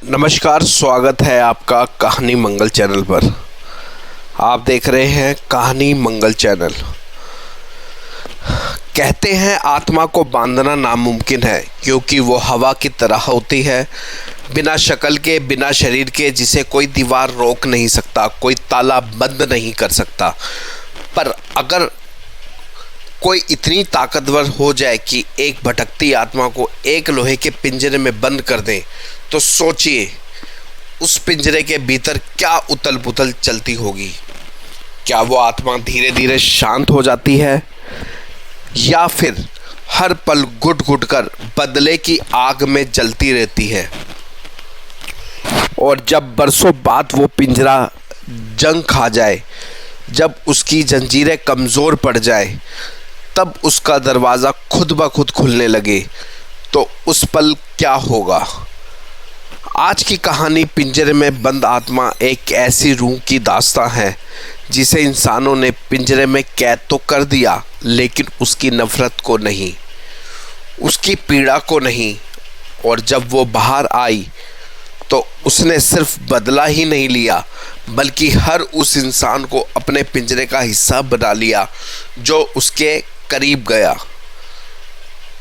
नमस्कार, स्वागत है आपका कहानी मंगल चैनल पर। आप देख रहे हैं कहानी मंगल चैनल। कहते हैं आत्मा को बांधना नामुमकिन है, क्योंकि वो हवा की तरह होती है, बिना शक्ल के, बिना शरीर के, जिसे कोई दीवार रोक नहीं सकता, कोई ताला बंद नहीं कर सकता। पर अगर कोई इतनी ताकतवर हो जाए कि एक भटकती आत्मा को एक लोहे के पिंजरे में बंद कर दे, तो सोचिए उस पिंजरे के भीतर क्या उथल पुथल चलती होगी। क्या वो आत्मा धीरे धीरे शांत हो जाती है, या फिर हर पल घुट घुट कर बदले की आग में जलती रहती है। और जब बरसों बाद वो पिंजरा जंग खा जाए, जब उसकी जंजीरें कमज़ोर पड़ जाए, तब उसका दरवाज़ा खुद ब खुद खुलने लगे, तो उस पल क्या होगा। आज की कहानी पिंजरे में बंद आत्मा एक ऐसी रूह की दास्तां है जिसे इंसानों ने पिंजरे में कैद तो कर दिया, लेकिन उसकी नफ़रत को नहीं, उसकी पीड़ा को नहीं। और जब वो बाहर आई तो उसने सिर्फ बदला ही नहीं लिया, बल्कि हर उस इंसान को अपने पिंजरे का हिस्सा बना लिया जो उसके करीब गया।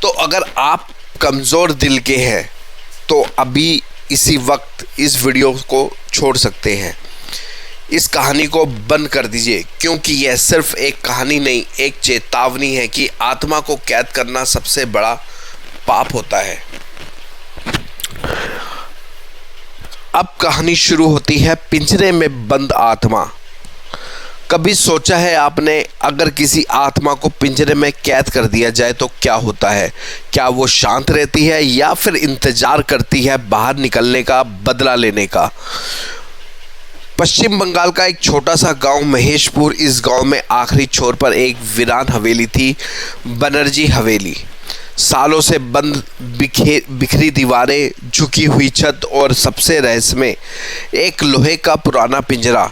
तो अगर आप कमज़ोर दिल के हैं तो अभी इसी वक्त इस वीडियो को छोड़ सकते हैं, इस कहानी को बंद कर दीजिए, क्योंकि यह सिर्फ एक कहानी नहीं, एक चेतावनी है कि आत्मा को कैद करना सबसे बड़ा पाप होता है। अब कहानी शुरू होती है पिंजरे में बंद आत्मा। कभी सोचा है आपने, अगर किसी आत्मा को पिंजरे में कैद कर दिया जाए तो क्या होता है? क्या वो शांत रहती है या फिर इंतज़ार करती है बाहर निकलने का, बदला लेने का? पश्चिम बंगाल का एक छोटा सा गांव महेशपुर। इस गांव में आखिरी छोर पर एक वीरान हवेली थी, बनर्जी हवेली। सालों से बंद, बिखरी दीवारें, झुकी हुई छत और सबसे रहस्यमय एक लोहे का पुराना पिंजरा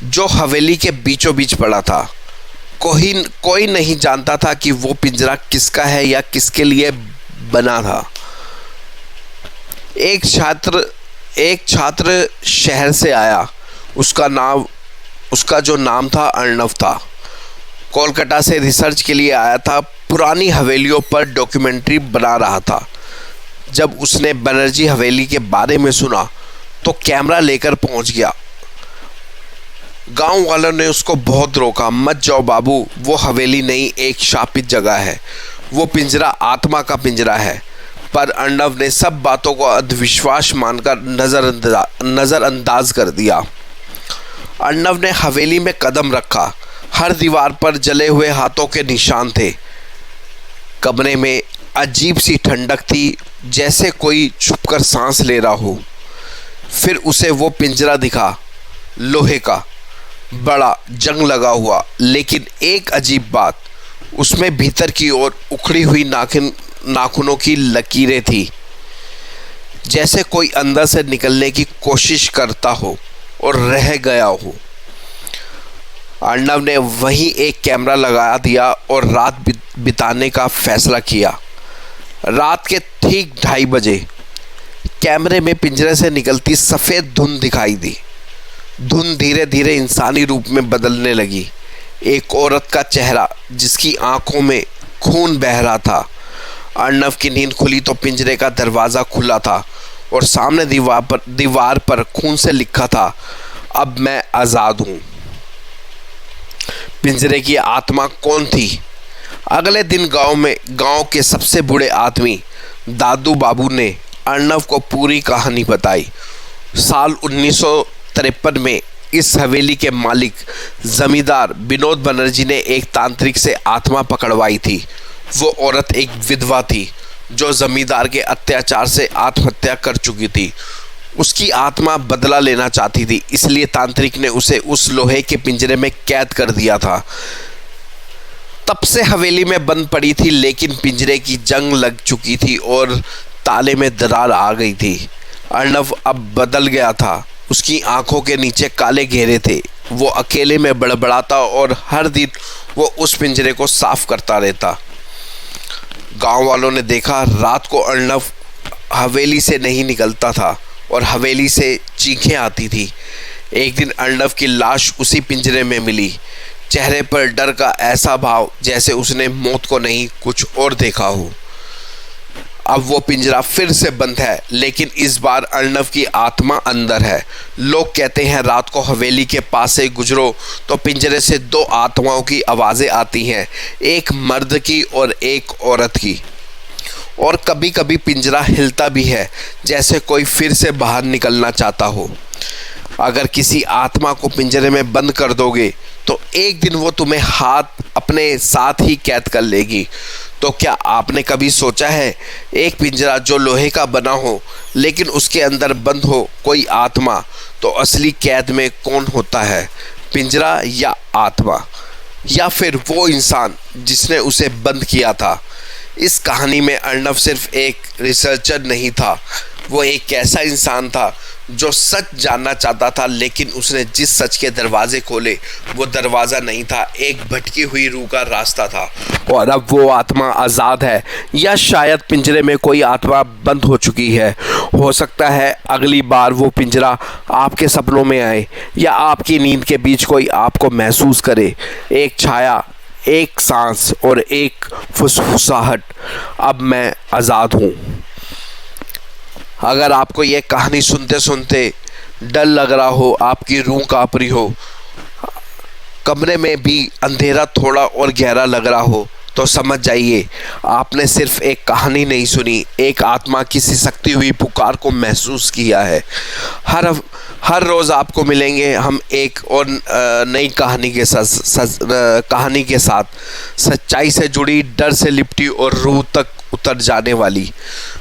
जो हवेली के बीचों बीच पड़ा था। कोई नहीं जानता था कि वो पिंजरा किसका है या किसके लिए बना था। एक छात्र शहर से आया। उसका जो नाम था अर्णव था। कोलकाता से रिसर्च के लिए आया था, पुरानी हवेलियों पर डॉक्यूमेंट्री बना रहा था। जब उसने बनर्जी हवेली के बारे में सुना तो कैमरा लेकर पहुंच गया। गांव वालों ने उसको बहुत रोका, मत जाओ बाबू, वो हवेली नहीं, एक शापित जगह है, वो पिंजरा आत्मा का पिंजरा है। पर अर्णव ने सब बातों को अंधविश्वास मानकर नज़रअंदाज कर दिया। अर्णव ने हवेली में कदम रखा। हर दीवार पर जले हुए हाथों के निशान थे। कमरे में अजीब सी ठंडक थी, जैसे कोई छुपकर सांस ले रहा हो। फिर उसे वो पिंजरा दिखा, लोहे का, बड़ा, जंग लगा हुआ। लेकिन एक अजीब बात, उसमें भीतर की ओर उखड़ी हुई नाखूनों की लकीरें थी, जैसे कोई अंदर से निकलने की कोशिश करता हो और रह गया हो। अर्णव ने वहीं एक कैमरा लगा दिया और रात बिताने का फैसला किया। रात के ठीक 2:30 बजे कैमरे में पिंजरे से निकलती सफ़ेद धुंध दिखाई दी। धुंध धीरे धीरे इंसानी रूप में बदलने लगी। एक औरत का चेहरा, जिसकी आंखों में खून बह रहा था। अर्णव की नींद खुली तो पिंजरे का दरवाज़ा खुला था और सामने दीवार पर खून से लिखा था, अब मैं आज़ाद हूँ। पिंजरे की आत्मा कौन थी? अगले दिन गांव के सबसे बूढ़े आदमी दादू बाबू ने अर्णव को पूरी कहानी बताई। साल 1953 में इस हवेली के मालिक जमींदार विनोद बनर्जी ने एक तांत्रिक से आत्मा पकड़वाई थी। वो औरत एक विधवा थी जो जमींदार के अत्याचार से आत्महत्या कर चुकी थी। उसकी आत्मा बदला लेना चाहती थी, इसलिए तांत्रिक ने उसे उस लोहे के पिंजरे में कैद कर दिया था। तब से हवेली में बंद पड़ी थी, लेकिन पिंजरे की जंग लग चुकी थी और ताले में दरार आ गई थी। अर्णव अब बदल गया था। उसकी आंखों के नीचे काले घेरे थे। वो अकेले में बड़बड़ाता और हर दिन वो उस पिंजरे को साफ करता रहता। गांव वालों ने देखा, रात को अर्णव हवेली से नहीं निकलता था और हवेली से चीखें आती थी। एक दिन अर्नव की लाश उसी पिंजरे में मिली। चेहरे पर डर का ऐसा भाव जैसे उसने मौत को नहीं कुछ और देखा हो। अब वो पिंजरा फिर से बंद है, लेकिन इस बार अर्नव की आत्मा अंदर है। लोग कहते हैं रात को हवेली के पास से गुजरो तो पिंजरे से दो आत्माओं की आवाज़ें आती हैं, एक मर्द की और एक औरत की। और कभी कभी पिंजरा हिलता भी है, जैसे कोई फिर से बाहर निकलना चाहता हो। अगर किसी आत्मा को पिंजरे में बंद कर दोगे तो एक दिन वो तुम्हें अपने साथ ही कैद कर लेगी। तो क्या आपने कभी सोचा है, एक पिंजरा जो लोहे का बना हो लेकिन उसके अंदर बंद हो कोई आत्मा, तो असली कैद में कौन होता है, पिंजरा या आत्मा, या फिर वो इंसान जिसने उसे बंद किया था? इस कहानी में अर्नव सिर्फ एक रिसर्चर नहीं था, वो एक ऐसा इंसान था जो सच जानना चाहता था, लेकिन उसने जिस सच के दरवाजे खोले वो दरवाज़ा नहीं था, एक भटकी हुई रूह का रास्ता था। और अब वो आत्मा आज़ाद है, या शायद पिंजरे में कोई आत्मा बंद हो चुकी है। हो सकता है अगली बार वो पिंजरा आपके सपनों में आए, या आपकी नींद के बीच कोई आपको महसूस करे। एक छाया, एक सांस और एक फुसफुसाहट, अब मैं आज़ाद हूँ। अगर आपको ये कहानी सुनते सुनते डर लग रहा हो, आपकी रूह काँप रही हो, कमरे में भी अंधेरा थोड़ा और गहरा लग रहा हो, तो समझ जाइए आपने सिर्फ एक कहानी नहीं सुनी, एक आत्मा की सिसकती हुई पुकार को महसूस किया है। हर रोज़ आपको मिलेंगे हम एक और नई कहानी के साथ सच्चाई से जुड़ी, डर से लिपटी और रूह तक उतर जाने वाली।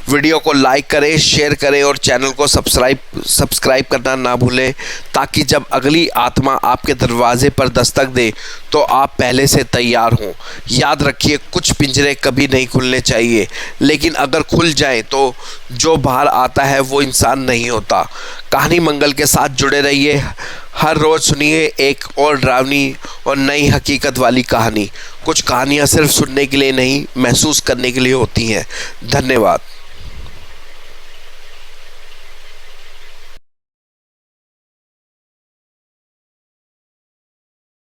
वीडियो को लाइक करें, शेयर करें और चैनल को सब्सक्राइब करना ना भूलें, ताकि जब अगली आत्मा आपके दरवाजे पर दस्तक दे तो आप पहले से तैयार हों। याद रखिए, कुछ पिंजरे कभी नहीं खुलने चाहिए, लेकिन अगर खुल जाएं तो जो बाहर आता है वो इंसान नहीं होता। कहानी मंगल के साथ जुड़े रहिए। हर रोज़ सुनिए एक और डरावनी और नई हकीकत वाली कहानी। कुछ कहानियाँ सिर्फ सुनने के लिए नहीं, महसूस करने के लिए होती हैं। धन्यवाद।